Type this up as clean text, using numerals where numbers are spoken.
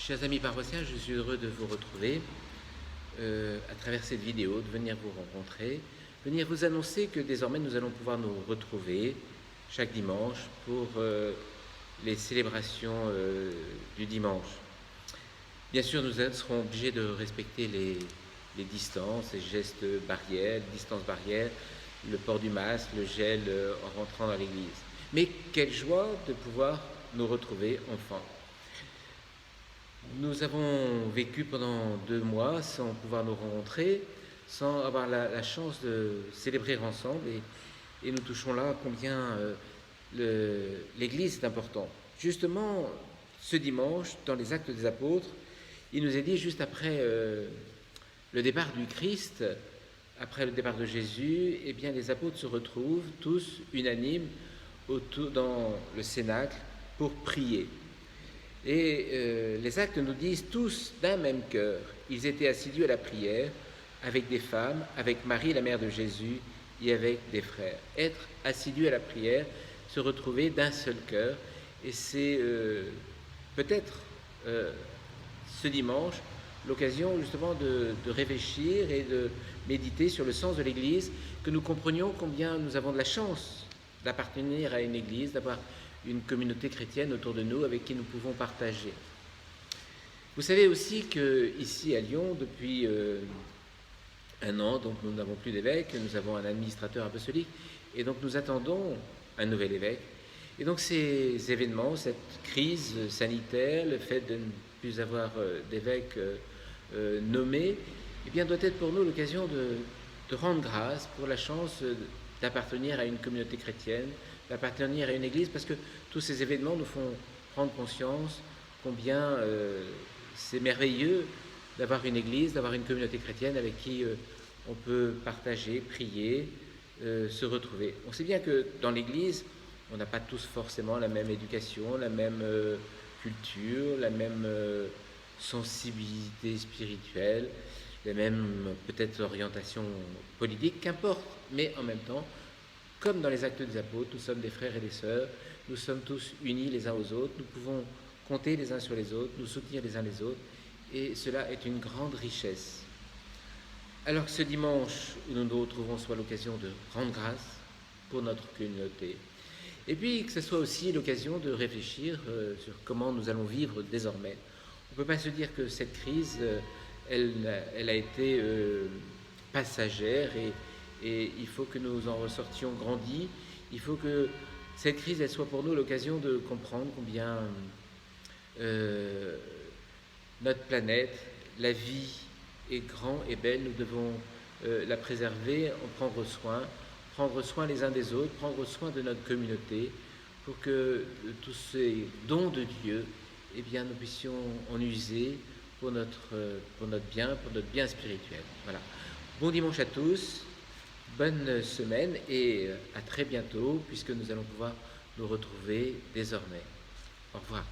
Chers amis paroissiens, je suis heureux de vous retrouver à travers cette vidéo, de venir vous rencontrer, venir vous annoncer que désormais nous allons pouvoir nous retrouver chaque dimanche pour les célébrations du dimanche. Bien sûr, nous serons obligés de respecter les distances, les gestes barrières, les distances barrières, le port du masque, le gel en rentrant dans l'église. Mais quelle joie de pouvoir nous retrouver enfin. Nous avons vécu pendant 2 mois sans pouvoir nous rencontrer, sans avoir la chance de célébrer ensemble et nous touchons là combien l'Église est importante. Justement, ce dimanche, dans les Actes des Apôtres, il nous est dit juste après le départ du Christ, après le départ de Jésus, eh bien les apôtres se retrouvent tous unanimes dans le cénacle pour prier. Et les actes nous disent tous d'un même cœur. Ils étaient assidus à la prière avec des femmes, avec Marie, la mère de Jésus, et avec des frères. Être assidus à la prière, se retrouver d'un seul cœur. Et c'est peut-être ce dimanche l'occasion justement de réfléchir et de méditer sur le sens de l'Église, que nous comprenions combien nous avons de la chance d'appartenir à une Église, d'avoir une communauté chrétienne autour de nous avec qui nous pouvons partager. Vous savez aussi qu'ici à Lyon, depuis 1 an, donc nous n'avons plus d'évêque, nous avons un administrateur apostolique, et donc nous attendons un nouvel évêque. Et donc ces événements, cette crise sanitaire, le fait de ne plus avoir d'évêque nommé, eh bien, doit être pour nous l'occasion de rendre grâce pour la chance d'appartenir à une communauté chrétienne, d'appartenir à une église, parce que tous ces événements nous font prendre conscience combien c'est merveilleux d'avoir une église, d'avoir une communauté chrétienne avec qui on peut partager, prier, se retrouver. On sait bien que dans l'église, on n'a pas tous forcément la même éducation, la même culture, la même sensibilité spirituelle, les mêmes peut-être orientations politiques, qu'importe, mais en même temps, comme dans les Actes des Apôtres, nous sommes des frères et des sœurs, nous sommes tous unis les uns aux autres, nous pouvons compter les uns sur les autres, nous soutenir les uns les autres, et cela est une grande richesse. Alors que ce dimanche où nous nous retrouvons soit l'occasion de rendre grâce pour notre communauté, et puis que ce soit aussi l'occasion de réfléchir sur comment nous allons vivre désormais. On ne peut pas se dire que cette crise, elle a été passagère et il faut que nous en ressortions grandis. Il faut que cette crise, elle soit pour nous l'occasion de comprendre combien notre planète, la vie est grande et belle. Nous devons la préserver, en prendre soin les uns des autres, prendre soin de notre communauté pour que tous ces dons de Dieu, eh bien, nous puissions en user pour notre bien spirituel. Voilà. Bon dimanche à tous. Bonne semaine et à très bientôt puisque nous allons pouvoir nous retrouver désormais. Au revoir.